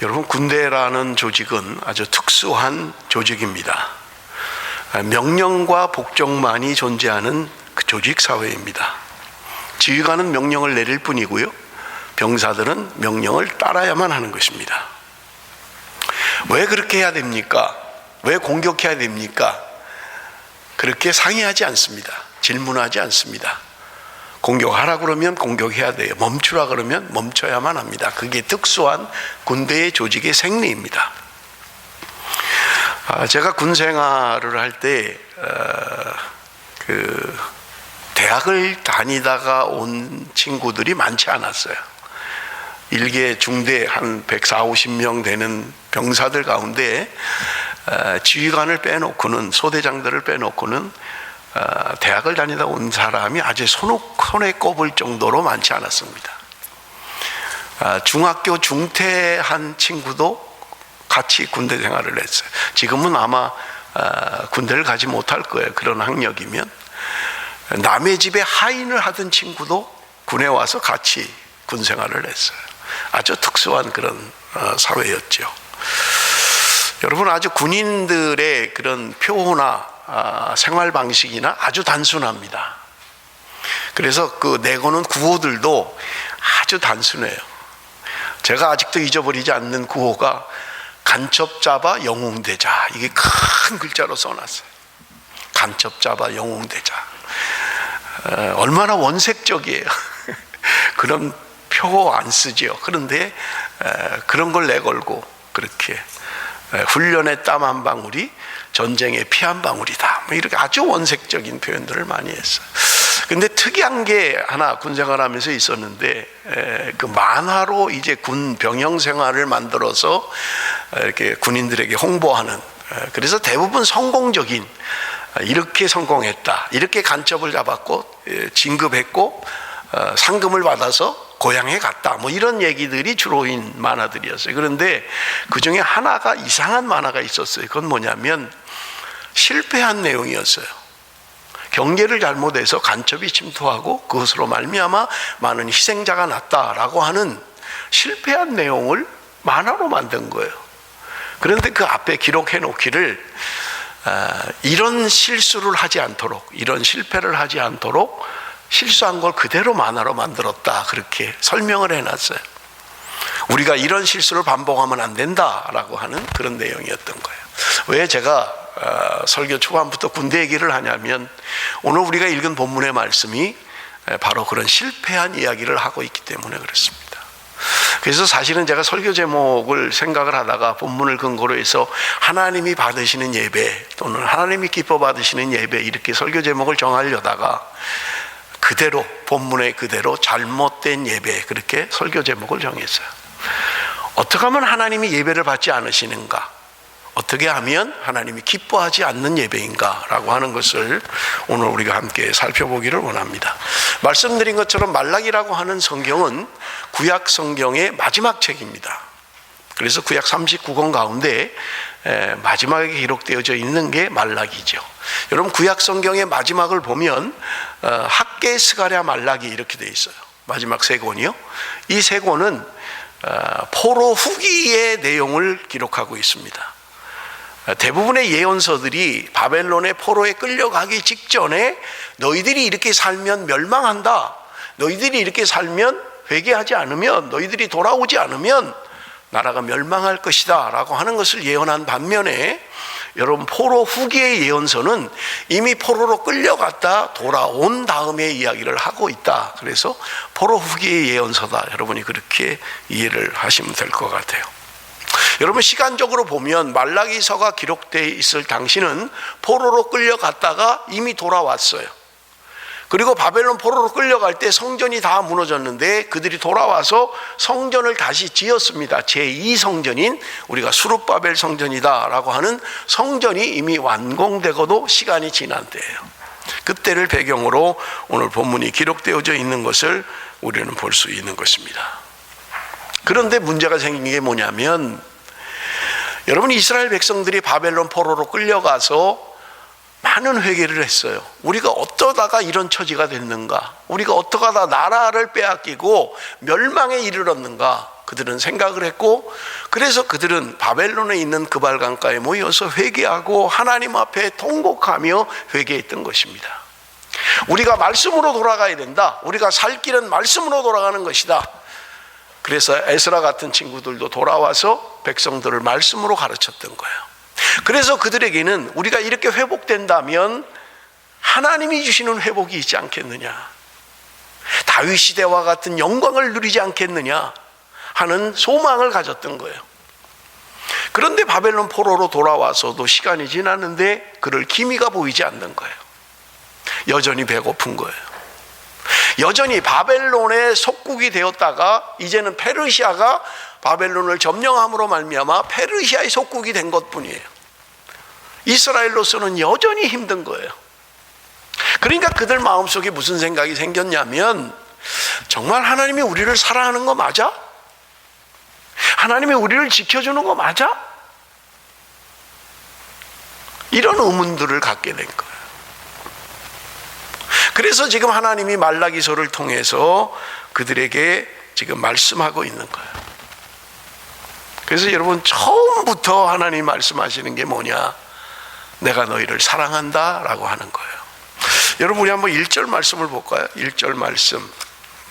여러분, 군대라는 조직은 아주 특수한 조직입니다. 명령과 복종만이 존재하는 그 조직 사회입니다. 지휘관은 명령을 내릴 뿐이고요, 병사들은 명령을 따라야만 하는 것입니다. 왜 그렇게 해야 됩니까? 왜 공격해야 됩니까? 그렇게 상의하지 않습니다. 질문하지 않습니다. 공격하라 그러면 공격해야 돼요. 멈추라 그러면 멈춰야만 합니다. 그게 특수한 군대의 조직의 생리입니다. 제가 군 생활을 할 때 대학을 다니다가 온 친구들이 많지 않았어요. 일개 중대 한 140, 50명 되는 병사들 가운데 지휘관을 빼놓고는, 소대장들을 빼놓고는 대학을 다니다 온 사람이 아주 손에 꼽을 정도로 많지 않았습니다. 중학교 중퇴한 친구도 같이 군대 생활을 했어요. 지금은 아마 군대를 가지 못할 거예요. 그런 학력이면. 남의 집에 하인을 하던 친구도 군에 와서 같이 군 생활을 했어요. 아주 특수한 그런 사회였죠. 여러분, 아주 군인들의 그런 표호나 생활 방식이나 아주 단순합니다. 그래서 그 내거는 구호들도 아주 단순해요. 제가 아직도 잊어버리지 않는 구호가 간첩 잡아 영웅되자, 이게 큰 글자로 써놨어요. 간첩 잡아 영웅되자. 얼마나 원색적이에요. 그런 표호 안 쓰죠. 그런데 그런 걸 내걸고 그렇게 훈련의 땀 한 방울이 전쟁의 피 한 방울이다, 뭐 이렇게 아주 원색적인 표현들을 많이 했어요. 근데 특이한 게 하나 군 생활하면서 있었는데, 그 만화로 이제 군 병영 생활을 만들어서 이렇게 군인들에게 홍보하는, 그래서 대부분 성공적인, 이렇게 성공했다, 이렇게 간첩을 잡았고 진급했고 상금을 받아서 고향에 갔다, 뭐 이런 얘기들이 주로인 만화들이었어요. 그런데 그 중에 하나가 이상한 만화가 있었어요. 그건 뭐냐면 실패한 내용이었어요. 경계를 잘못해서 간첩이 침투하고 그것으로 말미암아 많은 희생자가 났다라고 하는 실패한 내용을 만화로 만든 거예요. 그런데 그 앞에 기록해 놓기를 이런 실수를 하지 않도록, 이런 실패를 하지 않도록 실수한 걸 그대로 만화로 만들었다, 그렇게 설명을 해놨어요. 우리가 이런 실수를 반복하면 안 된다라고 하는 그런 내용이었던 거예요. 왜 제가 설교 초반부터 군대 얘기를 하냐면, 오늘 우리가 읽은 본문의 말씀이 바로 그런 실패한 이야기를 하고 있기 때문에 그렇습니다. 그래서 사실은 제가 설교 제목을 생각을 하다가 본문을 근거로 해서 하나님이 받으시는 예배 또는 하나님이 기뻐 받으시는 예배, 이렇게 설교 제목을 정하려다가 그대로 본문의 그대로 잘못된 예배, 그렇게 설교 제목을 정했어요. 어떻게 하면 하나님이 예배를 받지 않으시는가, 어떻게 하면 하나님이 기뻐하지 않는 예배인가 라고 하는 것을 오늘 우리가 함께 살펴보기를 원합니다. 말씀드린 것처럼 말라기라고 하는 성경은 구약 성경의 마지막 책입니다. 그래서 구약 39권 가운데 마지막에 기록되어져 있는 게 말라기죠. 여러분, 구약 성경의 마지막을 보면 학개, 스가랴, 말라기 이렇게 되어 있어요. 마지막 세 권이요. 이 세 권은 포로 후기의 내용을 기록하고 있습니다. 대부분의 예언서들이 바벨론의 포로에 끌려가기 직전에 너희들이 이렇게 살면 멸망한다, 너희들이 이렇게 살면 회개하지 않으면, 너희들이 돌아오지 않으면 나라가 멸망할 것이다 라고 하는 것을 예언한 반면에, 여러분, 포로 후기의 예언서는 이미 포로로 끌려갔다 돌아온 다음에 이야기를 하고 있다. 그래서 포로 후기의 예언서다, 여러분이 그렇게 이해를 하시면 될 것 같아요. 여러분, 시간적으로 보면 말라기서가 기록되어 있을 당시는 포로로 끌려갔다가 이미 돌아왔어요. 그리고 바벨론 포로로 끌려갈 때 성전이 다 무너졌는데 그들이 돌아와서 성전을 다시 지었습니다. 제2성전인 우리가 수룹바벨 성전이다 라고 하는 성전이 이미 완공되고도 시간이 지난 때예요. 그때를 배경으로 오늘 본문이 기록되어져 있는 것을 우리는 볼 수 있는 것입니다. 그런데 문제가 생긴 게 뭐냐면, 여러분, 이스라엘 백성들이 바벨론 포로로 끌려가서 많은 회개를 했어요. 우리가 어떠다가 이런 처지가 됐는가, 우리가 어떠하다 나라를 빼앗기고 멸망에 이르렀는가, 그들은 생각을 했고, 그래서 그들은 바벨론에 있는 그발 강가에 모여서 회개하고 하나님 앞에 통곡하며 회개했던 것입니다. 우리가 말씀으로 돌아가야 된다. 우리가 살 길은 말씀으로 돌아가는 것이다. 그래서 에스라 같은 친구들도 돌아와서 백성들을 말씀으로 가르쳤던 거예요. 그래서 그들에게는 우리가 이렇게 회복된다면 하나님이 주시는 회복이 있지 않겠느냐, 다윗 시대와 같은 영광을 누리지 않겠느냐 하는 소망을 가졌던 거예요. 그런데 바벨론 포로로 돌아와서도 시간이 지났는데 그럴 기미가 보이지 않는 거예요. 여전히 배고픈 거예요. 여전히 바벨론의 속국이 되었다가 이제는 페르시아가 바벨론을 점령함으로 말미암아 페르시아의 속국이 된 것뿐이에요. 이스라엘로서는 여전히 힘든 거예요. 그러니까 그들 마음속에 무슨 생각이 생겼냐면, 정말 하나님이 우리를 사랑하는 거 맞아? 하나님이 우리를 지켜주는 거 맞아? 이런 의문들을 갖게 된 거예요. 그래서 지금 하나님이 말라기서를 통해서 그들에게 지금 말씀하고 있는 거예요. 그래서 여러분, 처음부터 하나님이 말씀하시는 게 뭐냐? 내가 너희를 사랑한다 라고 하는 거예요. 여러분, 우리 한번 1절 말씀을 볼까요? 1절 말씀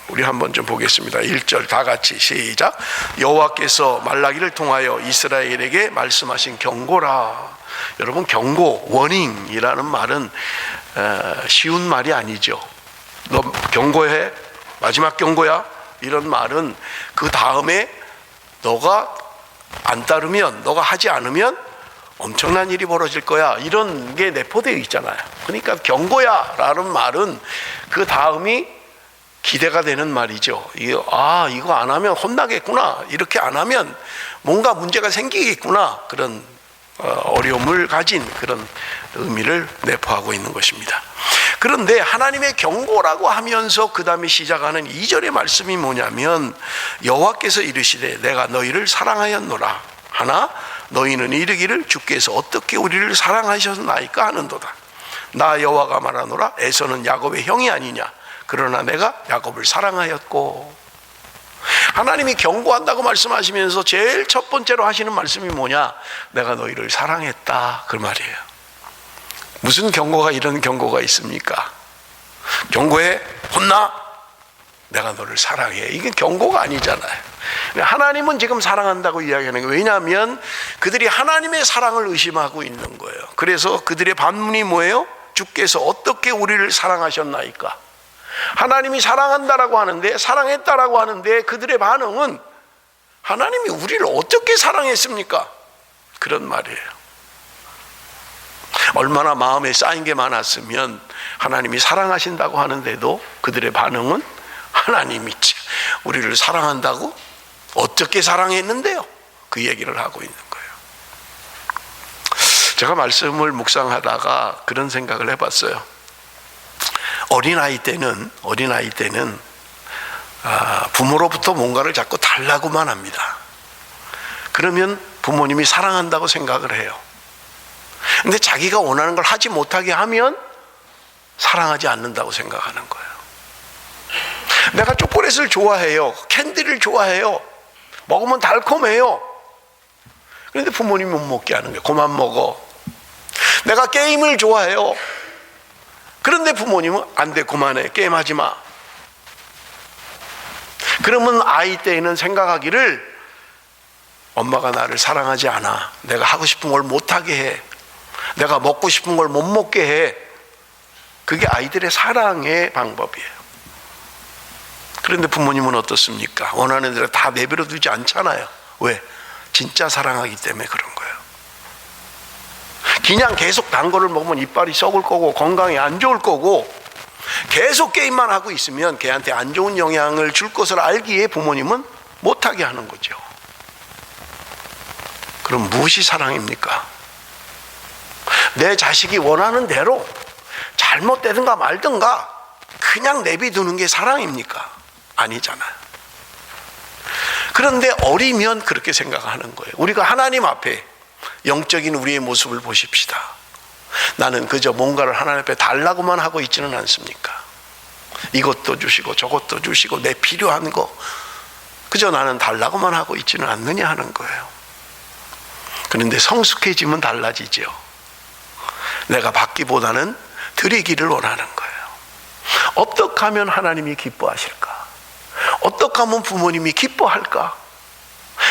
우리 한번 좀 보겠습니다. 1절 다 같이 시작. 여호와께서 말라기를 통하여 이스라엘에게 말씀하신 경고라. 여러분, 경고, 워닝이라는 말은 쉬운 말이 아니죠. 너 경고해, 마지막 경고야, 이런 말은 그 다음에 너가 안 따르면, 너가 하지 않으면 엄청난 일이 벌어질 거야, 이런 게 내포되어 있잖아요. 그러니까 경고야 라는 말은 그 다음이 기대가 되는 말이죠. 이거 안 하면 혼나겠구나, 이렇게 안 하면 뭔가 문제가 생기겠구나, 그런 어려움을 가진 그런 의미를 내포하고 있는 것입니다. 그런데 하나님의 경고라고 하면서 그 다음에 시작하는 2절의 말씀이 뭐냐면, 여호와께서 이르시되 내가 너희를 사랑하였노라 하나 너희는 이르기를 주께서 어떻게 우리를 사랑하셨나이까 하는도다. 나 여호와가 말하노라 에서는 야곱의 형이 아니냐, 그러나 내가 야곱을 사랑하였고. 하나님이 경고한다고 말씀하시면서 제일 첫 번째로 하시는 말씀이 뭐냐? 내가 너희를 사랑했다, 그 말이에요. 무슨 경고가, 이런 경고가 있습니까? 경고해? 혼나? 내가 너를 사랑해. 이게 경고가 아니잖아요. 하나님은 지금 사랑한다고 이야기하는 거예요. 왜냐하면 그들이 하나님의 사랑을 의심하고 있는 거예요. 그래서 그들의 반문이 뭐예요? 주께서 어떻게 우리를 사랑하셨나이까? 하나님이 사랑한다라고 하는데, 사랑했다라고 하는데 그들의 반응은 하나님이 우리를 어떻게 사랑했습니까? 그런 말이에요. 얼마나 마음에 쌓인 게 많았으면 하나님이 사랑하신다고 하는데도 그들의 반응은 하나님이 우리를 사랑한다고? 어떻게 사랑했는데요? 그 얘기를 하고 있는 거예요. 제가 말씀을 묵상하다가 그런 생각을 해봤어요. 어린아이 때는 부모로부터 뭔가를 자꾸 달라고만 합니다. 그러면 부모님이 사랑한다고 생각을 해요. 근데 자기가 원하는 걸 하지 못하게 하면 사랑하지 않는다고 생각하는 거예요. 내가 초콜릿을 좋아해요. 캔디를 좋아해요. 먹으면 달콤해요. 그런데 부모님이 못 먹게 하는 거예요. 그만 먹어. 내가 게임을 좋아해요. 그런데 부모님은 안 돼, 그만해, 게임하지 마. 그러면 아이 때에는 생각하기를 엄마가 나를 사랑하지 않아. 내가 하고 싶은 걸 못하게 해. 내가 먹고 싶은 걸 못 먹게 해. 그게 아이들의 사랑의 방법이에요. 그런데 부모님은 어떻습니까? 원하는 대로 다 내버려 두지 않잖아요. 왜? 진짜 사랑하기 때문에 그런 거예요. 그냥 계속 단 거를 먹으면 이빨이 썩을 거고 건강에 안 좋을 거고, 계속 게임만 하고 있으면 걔한테 안 좋은 영향을 줄 것을 알기에 부모님은 못하게 하는 거죠. 그럼 무엇이 사랑입니까? 내 자식이 원하는 대로 잘못되든가 말든가 그냥 내비두는 게 사랑입니까? 아니잖아요. 그런데 어리면 그렇게 생각하는 거예요. 우리가 하나님 앞에 영적인 우리의 모습을 보십시다. 나는 그저 뭔가를 하나님 앞에 달라고만 하고 있지는 않습니까? 이것도 주시고 저것도 주시고 내 필요한 거 그저 나는 달라고만 하고 있지는 않느냐 하는 거예요. 그런데 성숙해지면 달라지죠. 내가 받기보다는 드리기를 원하는 거예요. 어떻게 하면 하나님이 기뻐하실까? 어떻게 하면 부모님이 기뻐할까?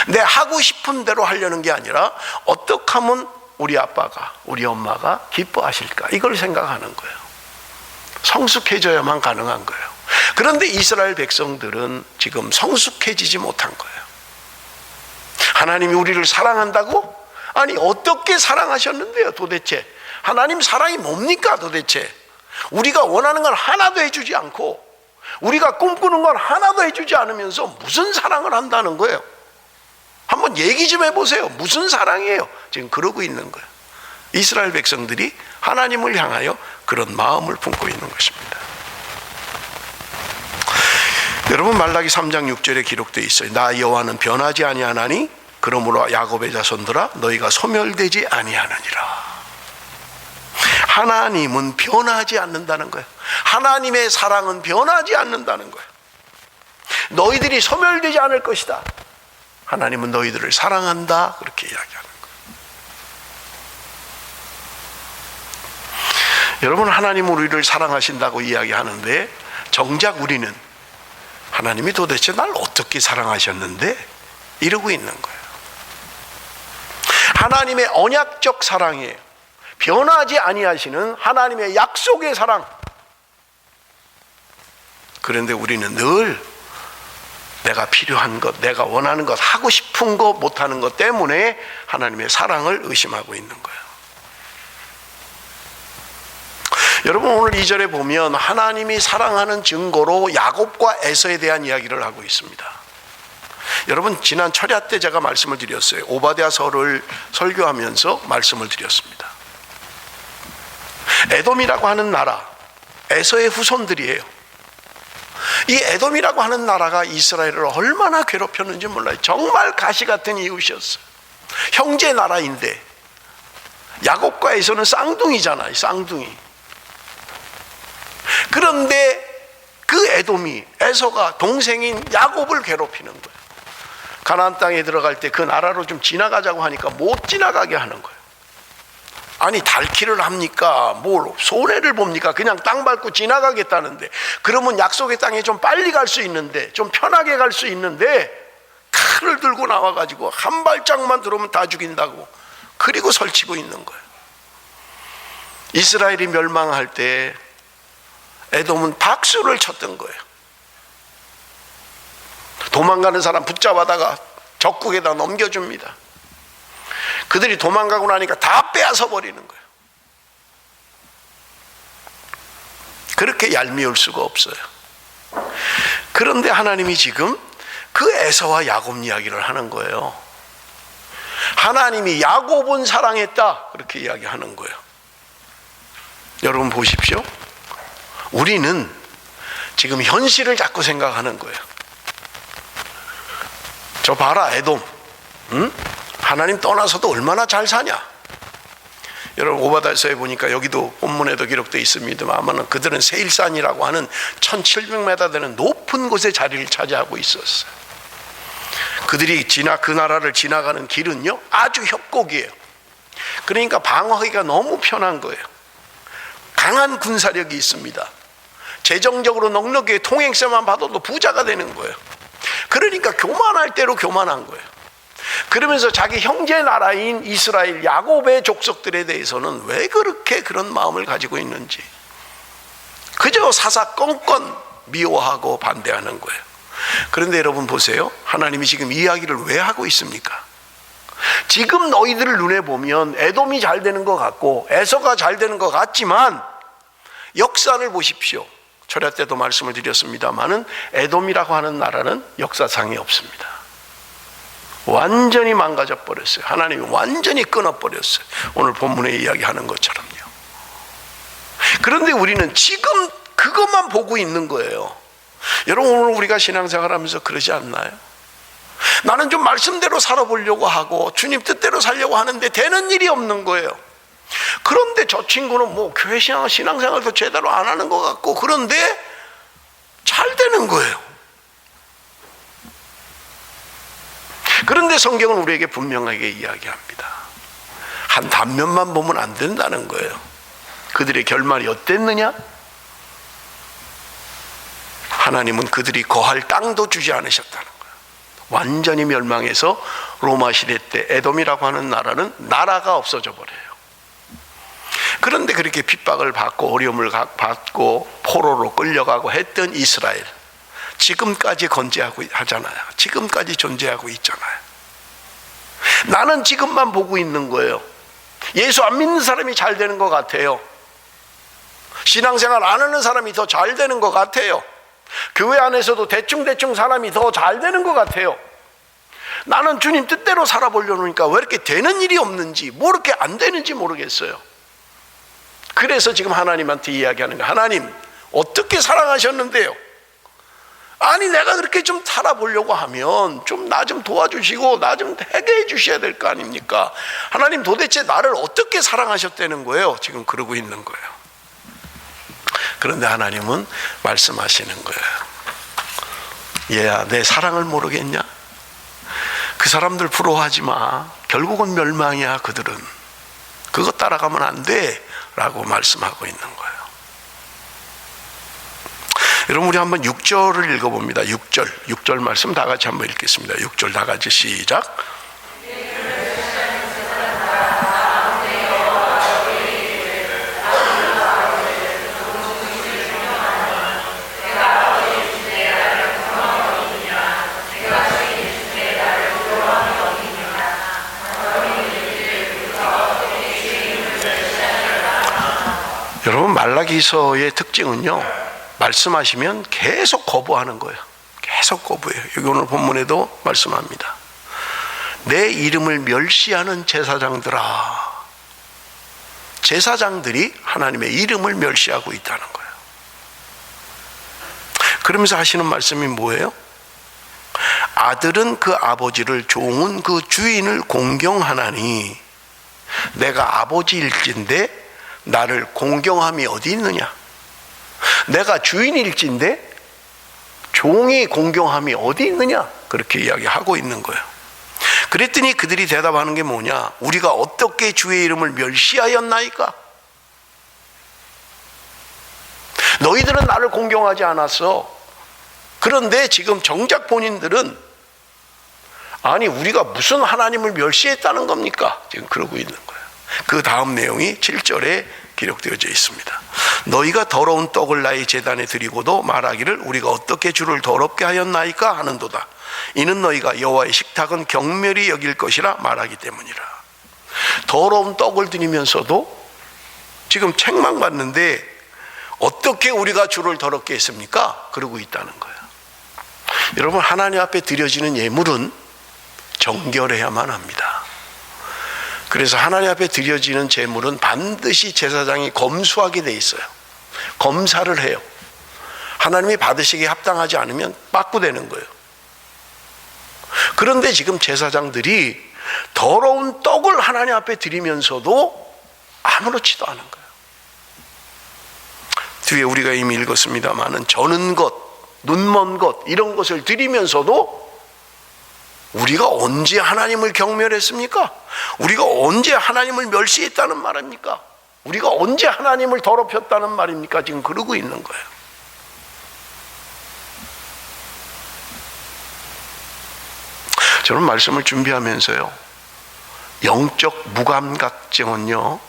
내 하고 싶은 대로 하려는 게 아니라 어떻게 하면 우리 아빠가, 우리 엄마가 기뻐하실까? 이걸 생각하는 거예요. 성숙해져야만 가능한 거예요. 그런데 이스라엘 백성들은 지금 성숙해지지 못한 거예요. 하나님이 우리를 사랑한다고? 아니, 어떻게 사랑하셨는데요, 도대체? 하나님 사랑이 뭡니까, 도대체? 우리가 원하는 건 하나도 해주지 않고, 우리가 꿈꾸는 건 하나도 해주지 않으면서 무슨 사랑을 한다는 거예요? 한번 얘기 좀 해보세요. 무슨 사랑이에요? 지금 그러고 있는 거예요. 이스라엘 백성들이 하나님을 향하여 그런 마음을 품고 있는 것입니다. 여러분, 말라기 3장 6절에 기록되어 있어요. 나 여호와는 변하지 아니하나니 그러므로 야곱의 자손들아 너희가 소멸되지 아니하느니라. 하나님은 변하지 않는다는 거예요. 하나님의 사랑은 변하지 않는다는 거예요. 너희들이 소멸되지 않을 것이다. 하나님은 너희들을 사랑한다. 그렇게 이야기하는 거예요. 여러분, 하나님은 우리를 사랑하신다고 이야기하는데 정작 우리는 하나님이 도대체 날 어떻게 사랑하셨는데? 이러고 있는 거예요. 하나님의 언약적 사랑이에요. 변하지 아니하시는 하나님의 약속의 사랑. 그런데 우리는 늘 내가 필요한 것, 내가 원하는 것, 하고 싶은 것, 못하는 것 때문에 하나님의 사랑을 의심하고 있는 거예요. 여러분, 오늘 2절에 보면 하나님이 사랑하는 증거로 야곱과 에서에 대한 이야기를 하고 있습니다. 여러분, 지난 철야 때 제가 말씀을 드렸어요. 오바댜서를 설교하면서 말씀을 드렸습니다. 에돔이라고 하는 나라, 에서의 후손들이에요. 이 에돔이라고 하는 나라가 이스라엘을 얼마나 괴롭혔는지 몰라요. 정말 가시 같은 이웃이었어요. 형제 나라인데 야곱과 에서는 쌍둥이잖아요. 쌍둥이. 그런데 그 에돔이, 에서가 동생인 야곱을 괴롭히는 거예요. 가나안 땅에 들어갈 때 그 나라로 좀 지나가자고 하니까 못 지나가게 하는 거예요. 아니, 달키를 합니까? 뭘 손해를 봅니까? 그냥 땅 밟고 지나가겠다는데, 그러면 약속의 땅에 좀 빨리 갈 수 있는데, 좀 편하게 갈 수 있는데 칼을 들고 나와가지고 한 발짝만 들어오면 다 죽인다고 그리고 설치고 있는 거예요. 이스라엘이 멸망할 때 에돔은 박수를 쳤던 거예요. 도망가는 사람 붙잡아다가 적국에다 넘겨줍니다. 그들이 도망가고 나니까 다 빼앗아 버리는 거예요. 그렇게 얄미울 수가 없어요. 그런데 하나님이 지금 그 에서와 야곱 이야기를 하는 거예요. 하나님이 야곱은 사랑했다, 그렇게 이야기하는 거예요. 여러분 보십시오. 우리는 지금 현실을 자꾸 생각하는 거예요. 저 봐라, 에돔. 응? 하나님 떠나서도 얼마나 잘 사냐. 여러분, 오바댜서에 보니까 여기도 본문에도 기록되어 있습니다만 그들은 세일산이라고 하는 1700m 되는 높은 곳에 자리를 차지하고 있었어요. 그들이 그 나라를 지나가는 길은요 아주 협곡이에요. 그러니까 방어하기가 너무 편한 거예요. 강한 군사력이 있습니다. 재정적으로 넉넉하게 통행세만 받아도 부자가 되는 거예요. 그러니까 교만할 대로 교만한 거예요. 그러면서 자기 형제 나라인 이스라엘 야곱의 족속들에 대해서는 왜 그렇게 그런 마음을 가지고 있는지 그저 사사건건 미워하고 반대하는 거예요. 그런데 여러분 보세요. 하나님이 지금 이야기를 왜 하고 있습니까? 지금 너희들을 눈에 보면 에돔이 잘 되는 것 같고 에서가 잘 되는 것 같지만 역사를 보십시오. 철야 때도 말씀을 드렸습니다마는 에돔이라고 하는 나라는 역사상에 없습니다. 완전히 망가져 버렸어요. 하나님이 완전히 끊어버렸어요. 오늘 본문에 이야기하는 것처럼요. 그런데 우리는 지금 그것만 보고 있는 거예요. 여러분, 오늘 우리가 신앙생활하면서 그러지 않나요? 나는 좀 말씀대로 살아보려고 하고 주님 뜻대로 살려고 하는데 되는 일이 없는 거예요. 그런데 저 친구는 뭐 교회 신앙생활도 제대로 안 하는 것 같고 그런데 잘 되는 거예요. 그런데 성경은 우리에게 분명하게 이야기합니다. 한 단면만 보면 안 된다는 거예요. 그들의 결말이 어땠느냐? 하나님은 그들이 거할 땅도 주지 않으셨다는 거예요. 완전히 멸망해서 로마 시대 때 에돔이라고 하는 나라는 나라가 없어져 버려요. 그런데 그렇게 핍박을 받고 어려움을 받고 포로로 끌려가고 했던 이스라엘, 지금까지 건재하고 하잖아요. 지금까지 존재하고 있잖아요. 나는 지금만 보고 있는 거예요. 예수 안 믿는 사람이 잘 되는 것 같아요. 신앙생활 안 하는 사람이 더 잘 되는 것 같아요. 교회 안에서도 대충 사람이 더 잘 되는 것 같아요. 나는 주님 뜻대로 살아보려니까 왜 이렇게 되는 일이 없는지, 뭐 이렇게 안 되는지 모르겠어요. 그래서 지금 하나님한테 이야기하는 거예요. 하나님, 어떻게 사랑하셨는데요? 아니, 내가 그렇게 좀 살아보려고 하면 좀 나 좀 도와주시고 나 좀 해결해 주셔야 될 거 아닙니까? 하나님, 도대체 나를 어떻게 사랑하셨다는 거예요? 지금 그러고 있는 거예요. 그런데 하나님은 말씀하시는 거예요. 얘야, 내 사랑을 모르겠냐? 그 사람들 부러워하지 마. 결국은 멸망이야. 그들은 그거 따라가면 안 돼 라고 말씀하고 있는 거예요. 여러분, 우리 한번 6절을 읽어봅니다. 6절 말씀 다 같이 한번 읽겠습니다. 6절 다 같이 시작. 여러분, 말라기서의 특징은요, 말씀하시면 계속 거부하는 거예요. 계속 거부해요. 여기 오늘 본문에도 말씀합니다. 내 이름을 멸시하는 제사장들아. 제사장들이 하나님의 이름을 멸시하고 있다는 거예요. 그러면서 하시는 말씀이 뭐예요? 아들은 그 아버지를, 종은 그 주인을 공경하나니 내가 아버지일진데 나를 공경함이 어디 있느냐? 내가 주인일진데 종이 공경함이 어디 있느냐? 그렇게 이야기하고 있는 거예요. 그랬더니 그들이 대답하는 게 뭐냐? 우리가 어떻게 주의 이름을 멸시하였나이까? 너희들은 나를 공경하지 않았어. 그런데 지금 정작 본인들은 아니, 우리가 무슨 하나님을 멸시했다는 겁니까? 지금 그러고 있는 거예요. 그 다음 내용이 7절에 기록되어져 있습니다. 너희가 더러운 떡을 나의 제단에 드리고도 말하기를 우리가 어떻게 주를 더럽게 하였나이까 하는도다. 이는 너희가 여호와의 식탁은 경멸히 여길 것이라 말하기 때문이라. 더러운 떡을 드리면서도 지금 책망받는데 어떻게 우리가 주를 더럽게 했습니까? 그러고 있다는 거예요. 여러분, 하나님 앞에 드려지는 예물은 정결해야만 합니다. 그래서 하나님 앞에 드려지는 제물은 반드시 제사장이 검수하게 돼 있어요. 검사를 해요. 하나님이 받으시기에 합당하지 않으면 빠꾸되는 거예요. 그런데 지금 제사장들이 더러운 떡을 하나님 앞에 드리면서도 아무렇지도 않은 거예요. 뒤에 우리가 이미 읽었습니다마는 저는 것, 눈먼 것, 이런 것을 드리면서도 우리가 언제 하나님을 경멸했습니까? 우리가 언제 하나님을 멸시했다는 말입니까? 우리가 언제 하나님을 더럽혔다는 말입니까? 지금 그러고 있는 거예요. 저는 말씀을 준비하면서요, 영적 무감각증은요,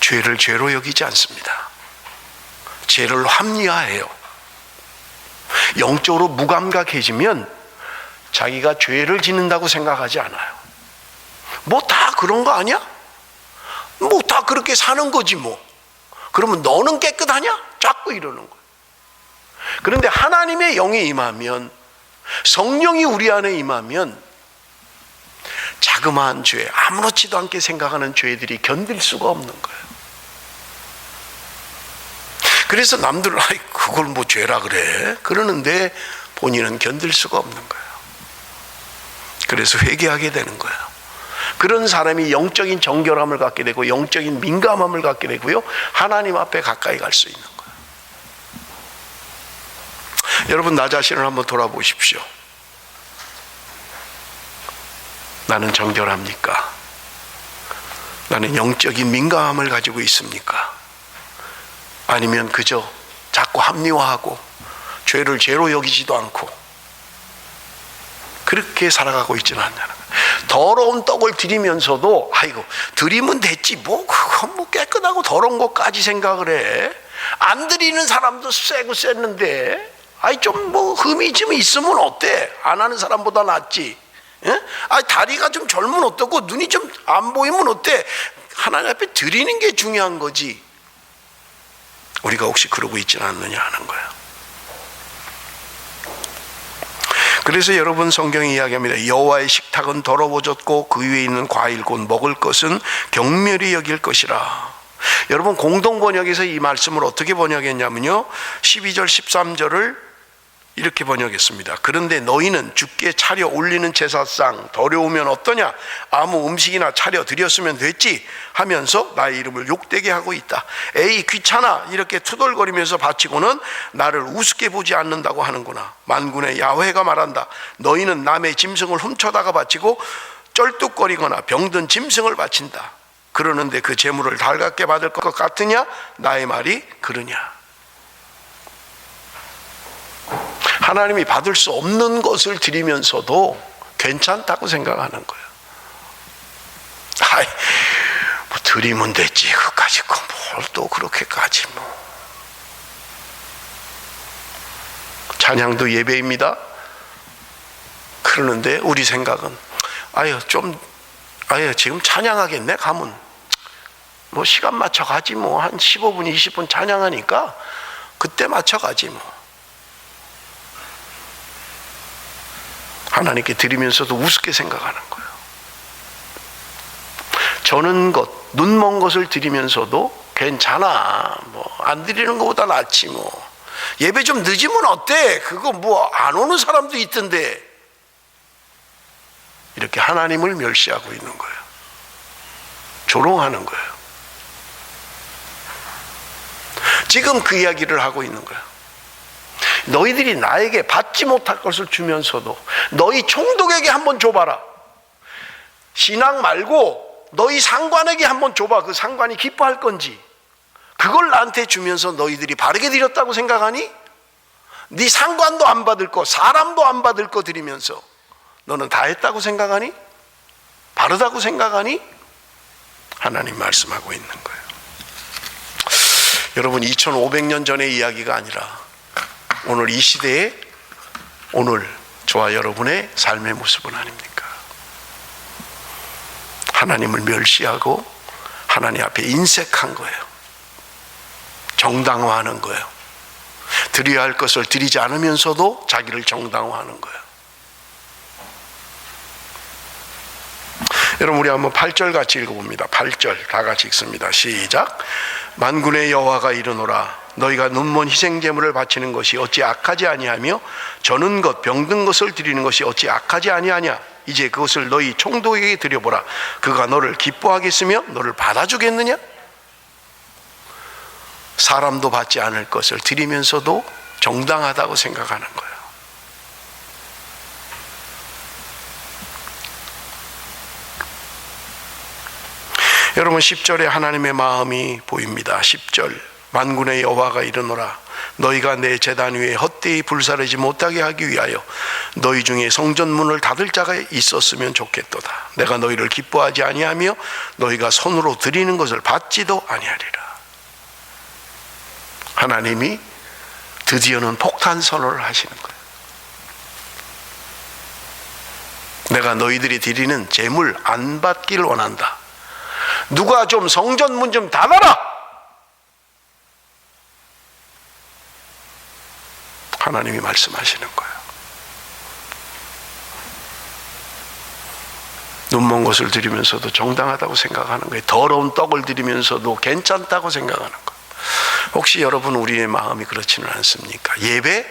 죄를 죄로 여기지 않습니다. 죄를 합리화해요. 영적으로 무감각해지면 자기가 죄를 짓는다고 생각하지 않아요. 뭐 다 그런 거 아니야? 뭐 다 그렇게 사는 거지 뭐. 그러면 너는 깨끗하냐? 자꾸 이러는 거예요. 그런데 하나님의 영이 임하면, 성령이 우리 안에 임하면 자그마한 죄, 아무렇지도 않게 생각하는 죄들이 견딜 수가 없는 거예요. 그래서 남들은 아이 그걸 뭐 죄라 그래? 그러는데 본인은 견딜 수가 없는 거예요. 그래서 회개하게 되는 거예요. 그런 사람이 영적인 정결함을 갖게 되고 영적인 민감함을 갖게 되고요, 하나님 앞에 가까이 갈 수 있는 거예요. 여러분, 나 자신을 한번 돌아보십시오. 나는 정결합니까? 나는 영적인 민감함을 가지고 있습니까? 아니면 그저 자꾸 합리화하고 죄를 죄로 여기지도 않고 그렇게 살아가고 있지는 않냐는 거예요. 더러운 떡을 드리면서도 아이고 드리면 됐지 뭐 그건 뭐 깨끗하고 더러운 것까지 생각을 해. 안 드리는 사람도 세고 셌는데 아이 좀 뭐 흠이 좀 있으면 어때? 안 하는 사람보다 낫지. 예? 아 다리가 좀 젊으면 어떻고 눈이 좀 안 보이면 어때? 하나님 앞에 드리는 게 중요한 거지. 우리가 혹시 그러고 있지는 않느냐 하는 거예요. 그래서 여러분 성경이 이야기합니다. 여호와의 식탁은 더러워졌고 그 위에 있는 과일 곧 먹을 것은 경멸히 여길 것이라. 여러분 공동번역에서 이 말씀을 어떻게 번역했냐면요 12절 13절을 이렇게 번역했습니다. 그런데 너희는 주께 차려 올리는 제사상 더러우면 어떠냐? 아무 음식이나 차려 드렸으면 됐지 하면서 나의 이름을 욕되게 하고 있다. 에이 귀찮아 이렇게 투덜거리면서 바치고는 나를 우습게 보지 않는다고 하는구나. 만군의 야훼가 말한다. 너희는 남의 짐승을 훔쳐다가 바치고 쩔뚝거리거나 병든 짐승을 바친다. 그러는데 그 제물을 달갑게 받을 것 같으냐? 나의 말이 그러냐? 하나님이 받을 수 없는 것을 드리면서도 괜찮다고 생각하는 거예요. 아이, 뭐 드리면 됐지. 그까짓 거 뭘 또 그렇게까지 뭐. 찬양도 예배입니다. 그러는데 우리 생각은 지금 찬양하겠네 가면 뭐 시간 맞춰 가지 뭐 한 15분 20분 찬양하니까 그때 맞춰 가지 뭐. 하나님께 드리면서도 우습게 생각하는 거예요. 저는 것, 눈먼 것을 드리면서도 괜찮아. 뭐 안 드리는 것보다 낫지 뭐. 예배 좀 늦으면 어때? 그거 뭐 안 오는 사람도 있던데. 이렇게 하나님을 멸시하고 있는 거예요. 조롱하는 거예요. 지금 그 이야기를 하고 있는 거예요. 너희들이 나에게 받지 못할 것을 주면서도 너희 총독에게 한번 줘봐라. 신앙 말고 너희 상관에게 한번 줘봐. 그 상관이 기뻐할 건지. 그걸 나한테 주면서 너희들이 바르게 드렸다고 생각하니? 네 상관도 안 받을 거, 사람도 안 받을 거 드리면서 너는 다 했다고 생각하니? 바르다고 생각하니? 하나님 말씀하고 있는 거예요. 여러분 2500년 전의 이야기가 아니라 오늘 이 시대에 오늘 저와 여러분의 삶의 모습은 아닙니까? 하나님을 멸시하고 하나님 앞에 인색한 거예요. 정당화하는 거예요. 드려야 할 것을 드리지 않으면서도 자기를 정당화하는 거예요. 여러분 우리 한번 8절 같이 읽어봅니다. 8절 다 같이 읽습니다. 시작. 만군의 여호와가 이르노라. 너희가 눈먼 희생제물을 바치는 것이 어찌 악하지 아니하며 저는 것 병든 것을 드리는 것이 어찌 악하지 아니하냐. 이제 그것을 너희 총독에게 드려보라. 그가 너를 기뻐하겠으며 너를 받아주겠느냐? 사람도 받지 않을 것을 드리면서도 정당하다고 생각하는 거예요. 여러분 10절에 하나님의 마음이 보입니다. 10절 만군의 여호와가 이르노라. 너희가 내 제단 위에 헛되이 불사르지 못하게 하기 위하여 너희 중에 성전문을 닫을 자가 있었으면 좋겠도다. 내가 너희를 기뻐하지 아니하며 너희가 손으로 드리는 것을 받지도 아니하리라. 하나님이 드디어는 폭탄 선언을 하시는 거예요. 내가 너희들이 드리는 제물 안 받기를 원한다. 누가 좀 성전문 좀 닫아라. 하나님이 말씀하시는 거예요. 눈먼 것을 드리면서도 정당하다고 생각하는 거예요. 더러운 떡을 드리면서도 괜찮다고 생각하는 거예요. 혹시 여러분 우리의 마음이 그렇지는 않습니까? 예배?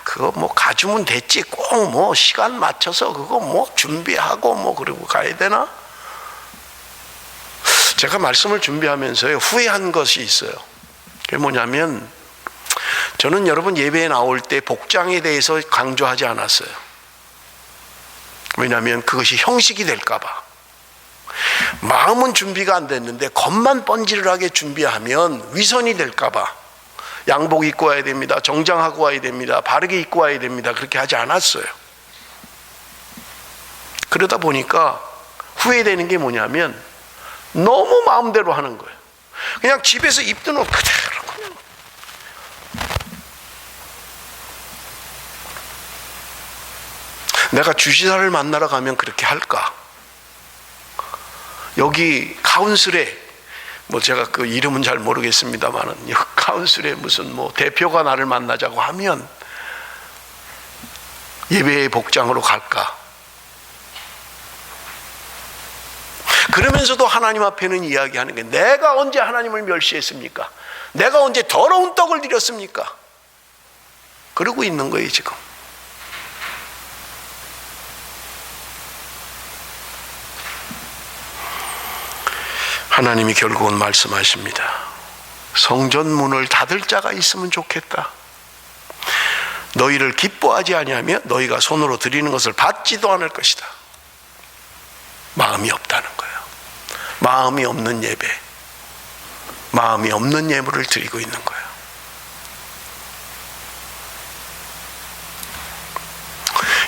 그거 뭐 가주면 됐지. 꼭 뭐 시간 맞춰서 그거 뭐 준비하고 뭐 그러고 가야 되나? 제가 말씀을 준비하면서요 후회한 것이 있어요. 그게 뭐냐면 저는 여러분 예배에 나올 때 복장에 대해서 강조하지 않았어요. 왜냐하면 그것이 형식이 될까 봐. 마음은 준비가 안 됐는데 겉만 번지르르하게 준비하면 위선이 될까 봐. 양복 입고 와야 됩니다. 정장하고 와야 됩니다. 바르게 입고 와야 됩니다. 그렇게 하지 않았어요. 그러다 보니까 후회되는 게 뭐냐면 너무 마음대로 하는 거예요. 그냥 집에서 입던 옷 그대로 그냥. 내가 주지사를 만나러 가면 그렇게 할까? 여기 카운슬에 뭐 제가 그 이름은 잘 모르겠습니다만은 카운슬에 무슨 뭐 대표가 나를 만나자고 하면 예배의 복장으로 갈까? 그러면서도 하나님 앞에는 이야기하는 게 내가 언제 하나님을 멸시했습니까? 내가 언제 더러운 떡을 드렸습니까? 그러고 있는 거예요 지금. 하나님이 결국은 말씀하십니다. 성전 문을 닫을 자가 있으면 좋겠다. 너희를 기뻐하지 아니하며 너희가 손으로 드리는 것을 받지도 않을 것이다. 마음이 없다는 거예요. 마음이 없는 예배, 마음이 없는 예물을 드리고 있는 거예요.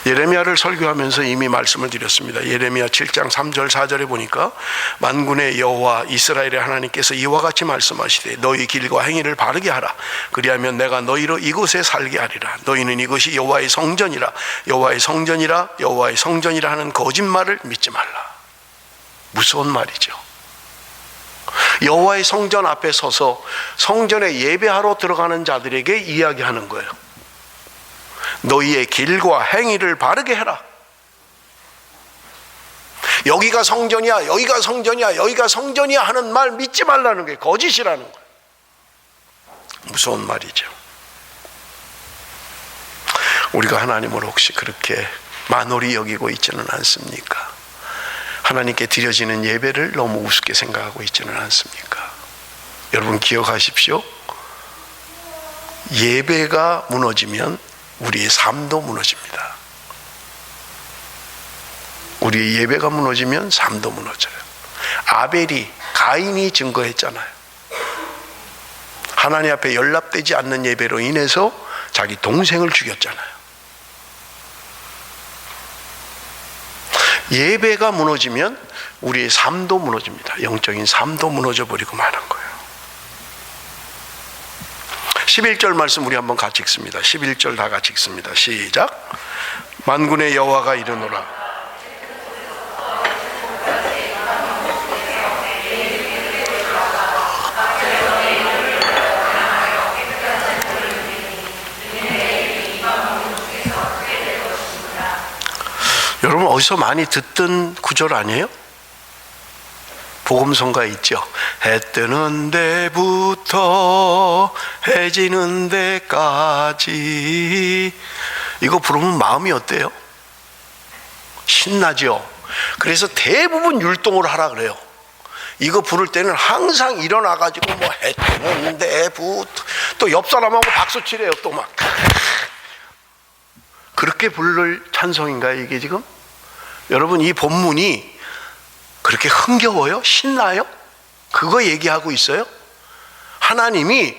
예레미야를 설교하면서 이미 말씀을 드렸습니다. 예레미야 7장 3절 4절에 보니까 만군의 여호와 이스라엘의 하나님께서 이와 같이 말씀하시되 너희 길과 행위를 바르게 하라. 그리하면 내가 너희로 이곳에 살게 하리라. 너희는 이것이 여호와의 성전이라 여호와의 성전이라 여호와의 성전이라 하는 거짓말을 믿지 말라. 무서운 말이죠. 여호와의 성전 앞에 서서 성전에 예배하러 들어가는 자들에게 이야기하는 거예요. 너희의 길과 행위를 바르게 해라. 여기가 성전이야, 여기가 성전이야, 여기가 성전이야 하는 말 믿지 말라는 게 거짓이라는 거예요. 무서운 말이죠. 우리가 하나님을 혹시 그렇게 만홀히 여기고 있지는 않습니까? 하나님께 드려지는 예배를 너무 우습게 생각하고 있지는 않습니까? 여러분 기억하십시오. 예배가 무너지면 우리의 삶도 무너집니다. 우리의 예배가 무너지면 삶도 무너져요. 가인이 증거했잖아요. 하나님 앞에 연락되지 않는 예배로 인해서 자기 동생을 죽였잖아요. 예배가 무너지면 우리의 삶도 무너집니다. 영적인 삶도 무너져 버리고 마는 거예요. 11절 말씀 우리 한번 같이 읽습니다. 11절 다 같이 읽습니다. 시작. 만군의 여호와가 이르노라. 여러분 어디서 많이 듣던 구절 아니에요? 복음성가에 있죠. 해 뜨는 데부터 해 지는 데까지. 이거 부르면 마음이 어때요? 신나죠. 그래서 대부분 율동을 하라 그래요. 이거 부를 때는 항상 일어나가지고 뭐 해 뜨는 데부터 또 옆 사람하고 박수 치래요. 또 막 그렇게 부를 찬송인가요 이게 지금? 여러분 이 본문이 그렇게 흥겨워요? 신나요? 그거 얘기하고 있어요? 하나님이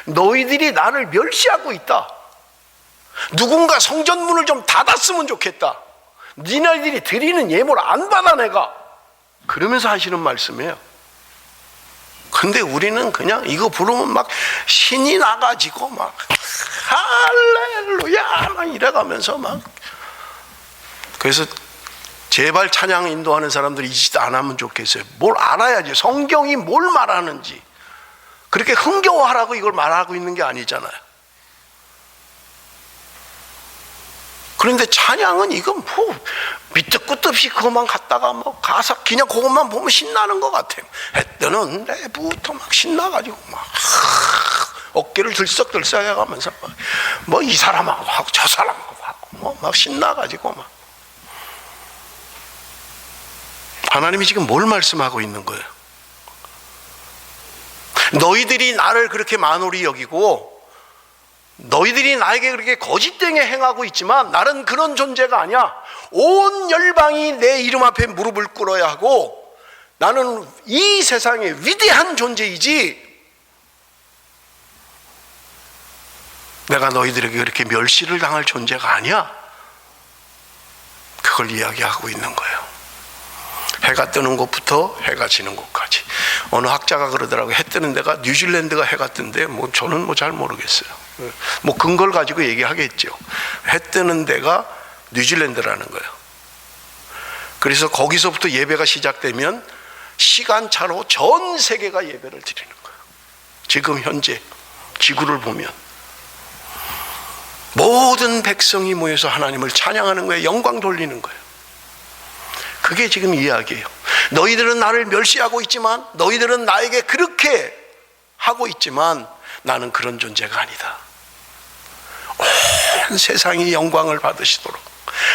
너희들이 나를 멸시하고 있다. 누군가 성전문을 좀 닫았으면 좋겠다. 니네들이 드리는 예물 안 받아 내가. 그러면서 하시는 말씀이에요. 근데 우리는 그냥 이거 부르면 막 신이 나가지고 막 할렐루야 막 이래가면서 막. 그래서 제발 찬양 인도하는 사람들이 이 짓 안 하면 좋겠어요. 뭘 알아야지. 성경이 뭘 말하는지. 그렇게 흥겨워하라고 이걸 말하고 있는 게 아니잖아요. 그런데 찬양은 이건 뭐 밑도 끝도 없이 그것만 갖다가 뭐 가사 그냥 그것만 보면 신나는 것 같아요. 해 뜨는 데부터 막 신나가지고 막 어깨를 들썩들썩 해가면서 뭐 이 사람하고 하고 저 사람하고 하고 뭐 막 신나가지고 막. 하나님이 지금 뭘 말씀하고 있는 거예요? 너희들이 나를 그렇게 만홀히 여기고 너희들이 나에게 그렇게 거짓되게 행하고 있지만 나는 그런 존재가 아니야. 온 열방이 내 이름 앞에 무릎을 꿇어야 하고 나는 이 세상의 위대한 존재이지 내가 너희들에게 그렇게 멸시를 당할 존재가 아니야. 그걸 이야기하고 있는 거예요. 해가 뜨는 곳부터 해가 지는 곳까지. 어느 학자가 그러더라고요. 해 뜨는 데가 뉴질랜드가 해가 뜬데 저는 잘 모르겠어요. 근거를 가지고 얘기하겠죠. 해 뜨는 데가 뉴질랜드라는 거예요. 그래서 거기서부터 예배가 시작되면 시간차로 전 세계가 예배를 드리는 거예요. 지금 현재 지구를 보면 모든 백성이 모여서 하나님을 찬양하는 거예요. 영광 돌리는 거예요. 그게 지금 이야기예요. 너희들은 나를 멸시하고 있지만, 너희들은 나에게 그렇게 하고 있지만 나는 그런 존재가 아니다. 온 세상이 영광을 받으시도록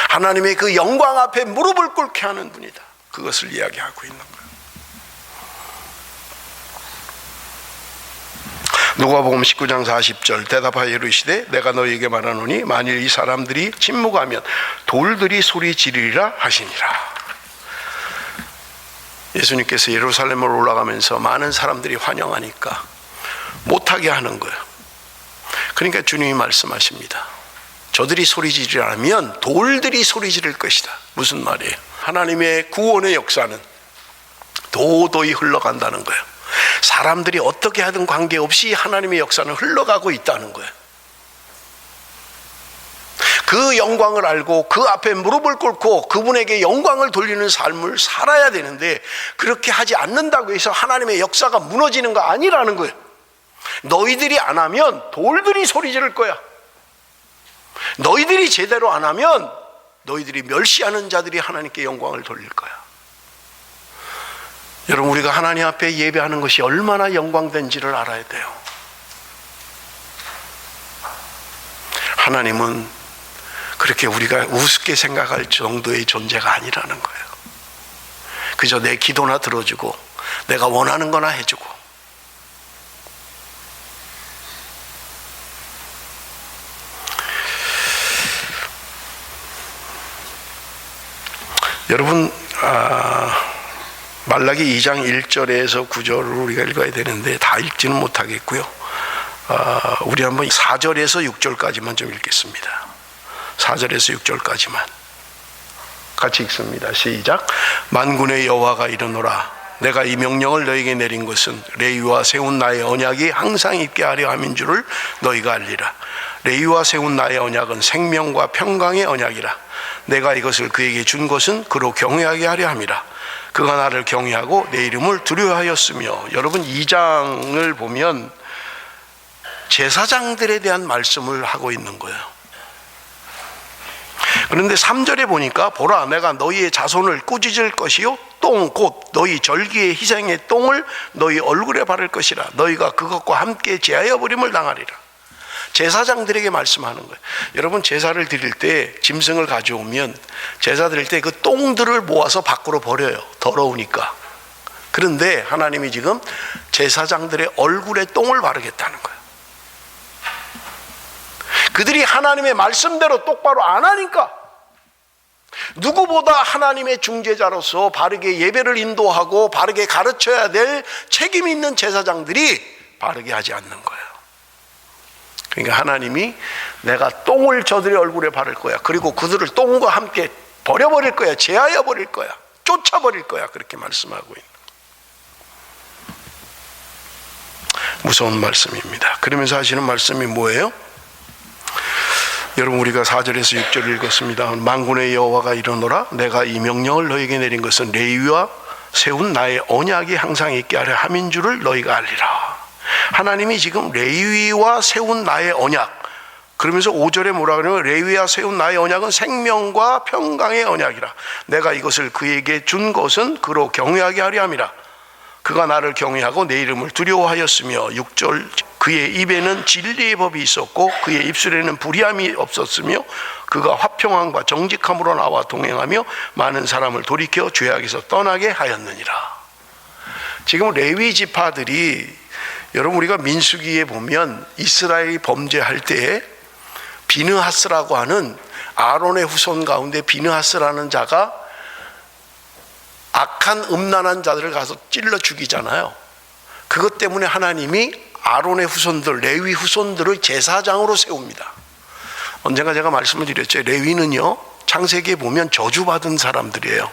하나님의 그 영광 앞에 무릎을 꿇게 하는 분이다. 그것을 이야기하고 있는 거예요. 누가복음 19장 40절 대답하여 이르시되 내가 너희에게 말하노니 만일 이 사람들이 침묵하면 돌들이 소리 지르리라 하시니라. 예수님께서 예루살렘으로 올라가면서 많은 사람들이 환영하니까 못하게 하는 거예요. 그러니까 주님이 말씀하십니다. 저들이 소리 지르라면 돌들이 소리 지를 것이다. 무슨 말이에요? 하나님의 구원의 역사는 도도히 흘러간다는 거예요. 사람들이 어떻게 하든 관계없이 하나님의 역사는 흘러가고 있다는 거예요. 그 영광을 알고 그 앞에 무릎을 꿇고 그분에게 영광을 돌리는 삶을 살아야 되는데 그렇게 하지 않는다고 해서 하나님의 역사가 무너지는 거 아니라는 거예요. 너희들이 안 하면 돌들이 소리 지를 거야. 너희들이 제대로 안 하면 너희들이 멸시하는 자들이 하나님께 영광을 돌릴 거야. 여러분, 우리가 하나님 앞에 예배하는 것이 얼마나 영광된지를 알아야 돼요. 하나님은 그렇게 우리가 우습게 생각할 정도의 존재가 아니라는 거예요. 그저 내 기도나 들어주고 내가 원하는 거나 해주고. 여러분, 말라기 2장 1절에서 9절을 우리가 읽어야 되는데 다 읽지는 못하겠고요. 우리 한번 4절에서 6절까지만 좀 읽겠습니다. 4절에서 6절까지만 같이 읽습니다. 시작. 만군의 여호와가 이르노라. 내가 이 명령을 너에게 내린 것은 레위와 세운 나의 언약이 항상 있게 하려 함인 줄을 너희가 알리라. 레위와 세운 나의 언약은 생명과 평강의 언약이라. 내가 이것을 그에게 준 것은 그로 경외하게 하려 함이라. 그가 나를 경외하고 내 이름을 두려워하였으며. 여러분, 2장을 보면 제사장들에 대한 말씀을 하고 있는 거예요. 그런데 3절에 보니까 보라, 내가 너희의 자손을 꾸짖을 것이요 똥 곧 너희 절기의 희생의 똥을 너희 얼굴에 바를 것이라. 너희가 그것과 함께 제하여 버림을 당하리라. 제사장들에게 말씀하는 거예요. 여러분, 제사를 드릴 때 짐승을 가져오면 제사 드릴 때 그 똥들을 모아서 밖으로 버려요. 더러우니까. 그런데 하나님이 지금 제사장들의 얼굴에 똥을 바르겠다는 거예요. 그들이 하나님의 말씀대로 똑바로 안 하니까 누구보다 하나님의 중재자로서 바르게 예배를 인도하고 바르게 가르쳐야 될 책임 있는 제사장들이 바르게 하지 않는 거예요. 그러니까 하나님이 내가 똥을 저들의 얼굴에 바를 거야. 그리고 그들을 똥과 함께 버려버릴 거야. 제하여 버릴 거야. 쫓아버릴 거야. 그렇게 말씀하고 있는 무서운 말씀입니다. 그러면서 하시는 말씀이 뭐예요? 여러분, 우리가 4절에서 6절을 읽었습니다. 만군의 여호와가 이르노라. 내가 이 명령을 너에게 내린 것은 레위와 세운 나의 언약이 항상 있게 하려 함인 줄을 너희가 알리라. 하나님이 지금 레위와 세운 나의 언약, 그러면서 5절에 뭐라 그러냐면 레위와 세운 나의 언약은 생명과 평강의 언약이라. 내가 이것을 그에게 준 것은 그로 경외하게 하려 함이라. 그가 나를 경외하고 내 이름을 두려워하였으며. 6절 그의 입에는 진리의 법이 있었고 그의 입술에는 불의함이 없었으며 그가 화평함과 정직함으로 나와 동행하며 많은 사람을 돌이켜 죄악에서 떠나게 하였느니라. 지금 레위 지파들이 여러분, 우리가 민수기에 보면 이스라엘이 범죄할 때에 비느하스라고 하는 아론의 후손 가운데 비느하스라는 자가 악한 음란한 자들을 가서 찔러 죽이잖아요. 그것 때문에 하나님이 아론의 후손들, 레위 후손들을 제사장으로 세웁니다. 언젠가 제가 말씀을 드렸죠. 레위는요, 창세기에 보면 저주받은 사람들이에요.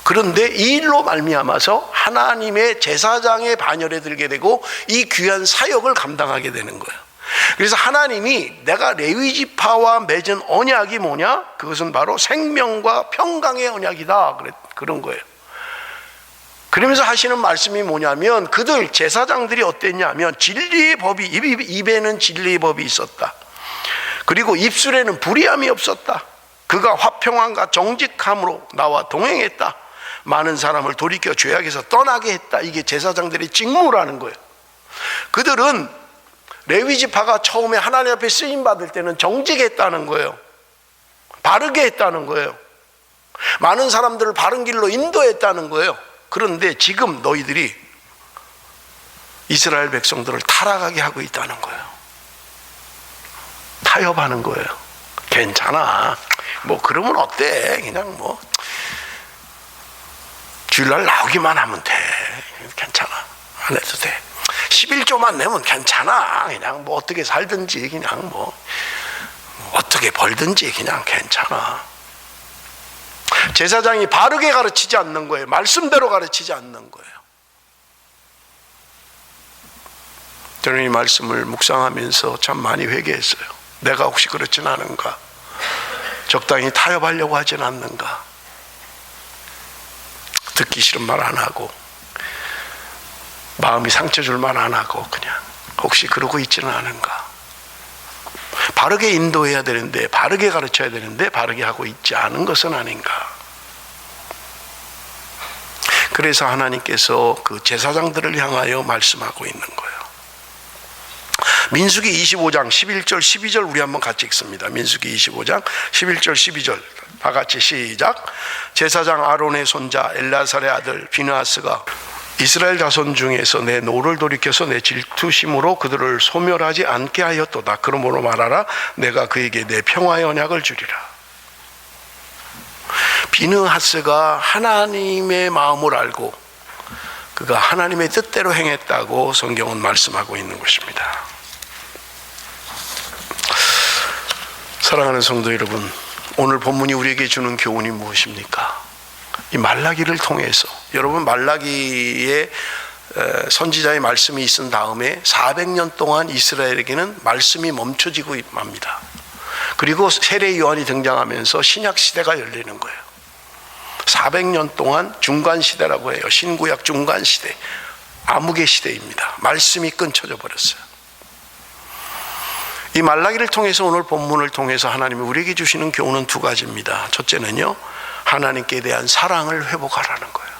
그런데 이 일로 말미암아서 하나님의 제사장의 반열에 들게 되고 이 귀한 사역을 감당하게 되는 거예요. 그래서 하나님이 내가 레위 지파와 맺은 언약이 뭐냐? 그것은 바로 생명과 평강의 언약이다. 그런 거예요. 그러면서 하시는 말씀이 뭐냐면, 그들 제사장들이 어땠냐면 진리의 법이, 입에는 진리의 법이 있었다. 그리고 입술에는 불의함이 없었다. 그가 화평함과 정직함으로 나와 동행했다. 많은 사람을 돌이켜 죄악에서 떠나게 했다. 이게 제사장들의 직무라는 거예요. 그들은 레위 지파가 처음에 하나님 앞에 쓰임 받을 때는 정직했다는 거예요. 바르게 했다는 거예요. 많은 사람들을 바른 길로 인도했다는 거예요. 그런데 지금 너희들이 이스라엘 백성들을 타락하게 하고 있다는 거예요. 타협하는 거예요. 괜찮아. 뭐 그러면 어때? 그냥 뭐 주일날 나오기만 하면 돼. 괜찮아. 안 해도 돼. 11조만 내면 괜찮아. 그냥 뭐 어떻게 살든지, 그냥 뭐 어떻게 벌든지 그냥 괜찮아. 제사장이 바르게 가르치지 않는 거예요. 말씀대로 가르치지 않는 거예요. 저는 이 말씀을 묵상하면서 참 많이 회개했어요. 내가 혹시 그렇진 않은가? 적당히 타협하려고 하진 않는가? 듣기 싫은 말 안 하고, 마음이 상처 줄 말 안 하고, 그냥 혹시 그러고 있지는 않은가? 바르게 인도해야 되는데, 바르게 가르쳐야 되는데 바르게 하고 있지 않은 것은 아닌가? 그래서 하나님께서 그 제사장들을 향하여 말씀하고 있는 거예요. 민수기 25장 11절 12절 우리 한번 같이 읽습니다. 민수기 25장 11절 12절 다 같이 시작. 제사장 아론의 손자 엘라살의 아들 비느하스가 이스라엘 자손 중에서 내 노를 돌이켜서 내 질투심으로 그들을 소멸하지 않게 하였도다. 그러므로 말하라. 내가 그에게 내 평화의 언약을 주리라. 비느하스가 하나님의 마음을 알고 그가 하나님의 뜻대로 행했다고 성경은 말씀하고 있는 것입니다. 사랑하는 성도 여러분, 오늘 본문이 우리에게 주는 교훈이 무엇입니까? 이 말라기를 통해서, 여러분 말라기의 선지자의 말씀이 있은 다음에 400년 동안 이스라엘에게는 말씀이 멈춰지고 맙니다. 그리고 세례 요한이 등장하면서 신약 시대가 열리는 거예요. 400년 동안 중간 시대라고 해요. 신구약 중간 시대, 암흑의 시대입니다. 말씀이 끊쳐져 버렸어요. 이 말라기를 통해서, 오늘 본문을 통해서 하나님이 우리에게 주시는 교훈은 두 가지입니다. 첫째는요, 하나님께 대한 사랑을 회복하라는 거예요.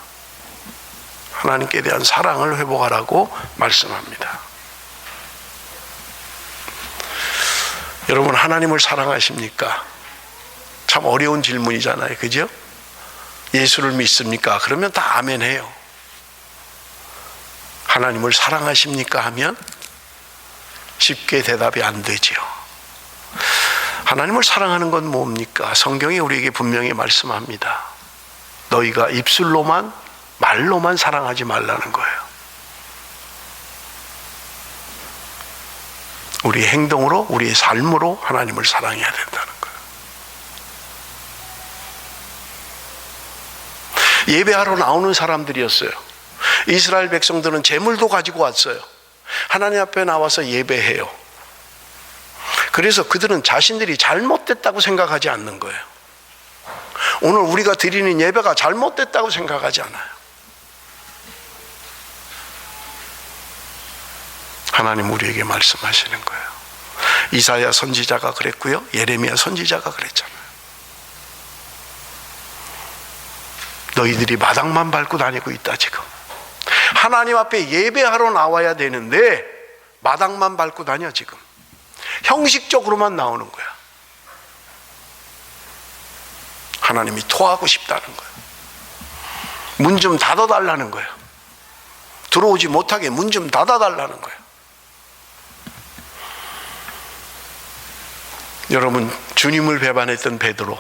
하나님께 대한 사랑을 회복하라고 말씀합니다. 여러분, 하나님을 사랑하십니까? 참 어려운 질문이잖아요. 그죠? 예수를 믿습니까? 그러면 다 아멘 해요. 하나님을 사랑하십니까? 하면 쉽게 대답이 안 되지요. 하나님을 사랑하는 건 뭡니까? 성경이 우리에게 분명히 말씀합니다. 너희가 입술로만, 말로만 사랑하지 말라는 거예요. 우리의 행동으로, 우리의 삶으로 하나님을 사랑해야 된다는 거예요. 예배하러 나오는 사람들이었어요. 이스라엘 백성들은 제물도 가지고 왔어요. 하나님 앞에 나와서 예배해요. 그래서 그들은 자신들이 잘못됐다고 생각하지 않는 거예요. 오늘 우리가 드리는 예배가 잘못됐다고 생각하지 않아요. 하나님 우리에게 말씀하시는 거예요. 이사야 선지자가 그랬고요, 예레미야 선지자가 그랬잖아요. 너희들이 마당만 밟고 다니고 있다. 지금 하나님 앞에 예배하러 나와야 되는데 마당만 밟고 다녀. 지금 형식적으로만 나오는 거야. 하나님이 토하고 싶다는 거예요. 문 좀 닫아달라는 거예요. 들어오지 못하게 문 좀 닫아달라는 거예요. 여러분, 주님을 배반했던 베드로,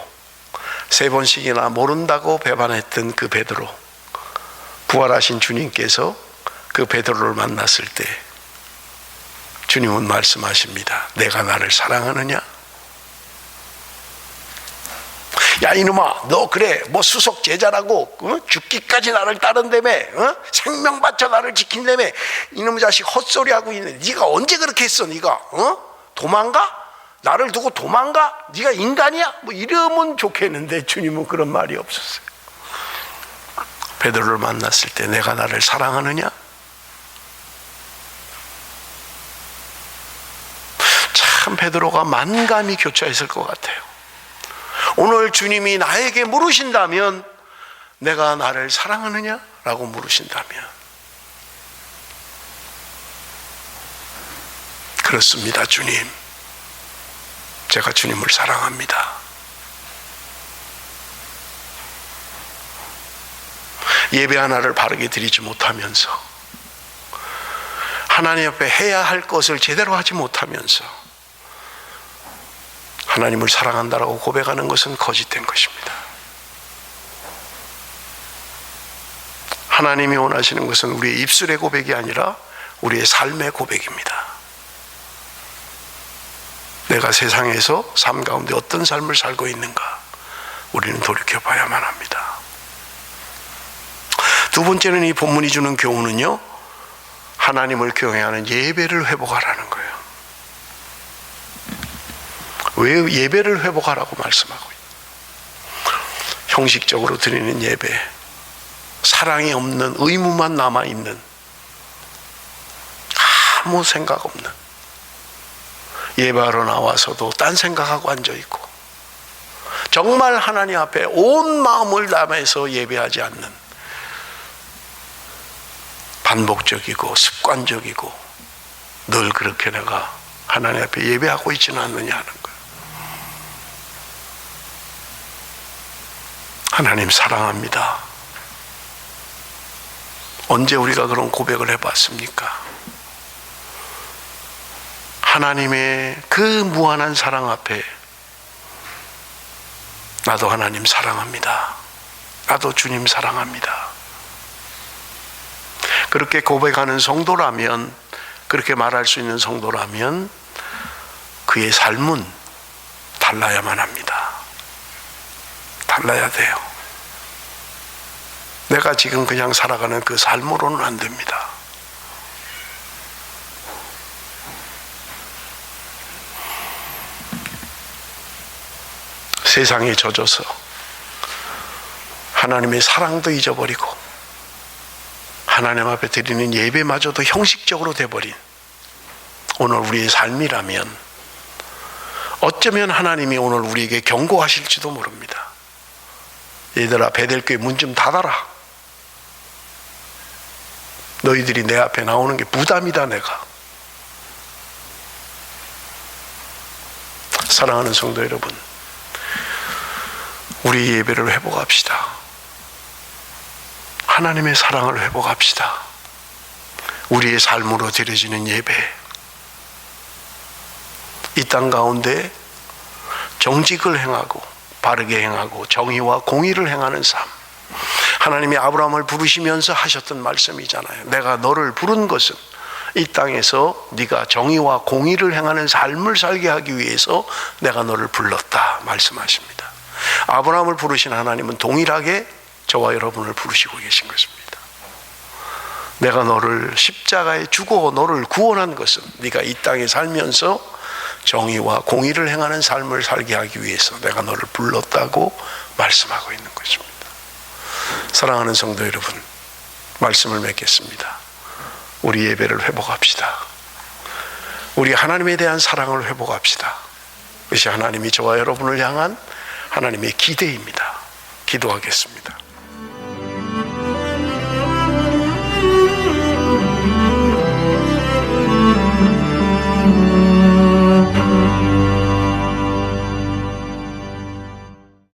3번씩이나 모른다고 배반했던 그 베드로, 부활하신 주님께서 그 베드로를 만났을 때 주님은 말씀하십니다. 내가 나를 사랑하느냐? 야 이놈아, 너 그래 뭐 수석 제자라고 죽기까지 나를 따른다며, 생명 바쳐 나를 지킨다며, 이놈의 자식 헛소리하고 있네. 네가 언제 그렇게 했어? 네가 도망가? 나를 두고 도망가? 네가 인간이야? 뭐 이러면 좋겠는데 주님은 그런 말이 없었어요. 베드로를 만났을 때 내가 나를 사랑하느냐? 참 베드로가 만감이 교차했을 것 같아요. 오늘 주님이 나에게 물으신다면 내가 나를 사랑하느냐? 라고 물으신다면 그렇습니다. 주님, 제가 주님을 사랑합니다. 예배 하나를 바르게 드리지 못하면서, 하나님 앞에 해야 할 것을 제대로 하지 못하면서 하나님을 사랑한다라고 고백하는 것은 거짓된 것입니다. 하나님이 원하시는 것은 우리의 입술의 고백이 아니라 우리의 삶의 고백입니다. 내가 세상에서 삶 가운데 어떤 삶을 살고 있는가, 우리는 돌이켜봐야만 합니다. 두 번째는 이 본문이 주는 교훈은요, 하나님을 경외하는 예배를 회복하라는 거예요. 왜 예배를 회복하라고 말씀하고 있어요? 형식적으로 드리는 예배, 사랑이 없는 의무만 남아있는, 아무 생각 없는, 예배하러 나와서도 딴 생각하고 앉아있고, 정말 하나님 앞에 온 마음을 담아서 예배하지 않는, 반복적이고 습관적이고 늘 그렇게 내가 하나님 앞에 예배하고 있지는 않느냐 하는 거예요. 하나님 사랑합니다. 언제 우리가 그런 고백을 해봤습니까? 하나님의 그 무한한 사랑 앞에 나도 하나님 사랑합니다. 나도 주님 사랑합니다. 그렇게 고백하는 성도라면, 그렇게 말할 수 있는 성도라면 그의 삶은 달라야만 합니다. 달라야 돼요. 내가 지금 그냥 살아가는 그 삶으로는 안 됩니다. 세상에 젖어서 하나님의 사랑도 잊어버리고 하나님 앞에 드리는 예배마저도 형식적으로 돼버린 오늘 우리의 삶이라면 어쩌면 하나님이 오늘 우리에게 경고하실지도 모릅니다. 얘들아, 베델교회 문 좀 닫아라. 너희들이 내 앞에 나오는 게 부담이다. 내가. 사랑하는 성도 여러분, 우리 예배를 회복합시다. 하나님의 사랑을 회복합시다. 우리의 삶으로 드려지는 예배, 이 땅 가운데 정직을 행하고 바르게 행하고 정의와 공의를 행하는 삶, 하나님이 아브라함을 부르시면서 하셨던 말씀이잖아요. 내가 너를 부른 것은 이 땅에서 네가 정의와 공의를 행하는 삶을 살게 하기 위해서 내가 너를 불렀다 말씀하십니다. 아브라함을 부르신 하나님은 동일하게 저와 여러분을 부르시고 계신 것입니다. 내가 너를 십자가에 죽어 너를 구원한 것은 네가 이 땅에 살면서 정의와 공의를 행하는 삶을 살게 하기 위해서 내가 너를 불렀다고 말씀하고 있는 것입니다. 사랑하는 성도 여러분, 말씀을 맺겠습니다. 우리 예배를 회복합시다. 우리 하나님에 대한 사랑을 회복합시다. 그것이 하나님이 저와 여러분을 향한 하나님의 기대입니다. 기도하겠습니다.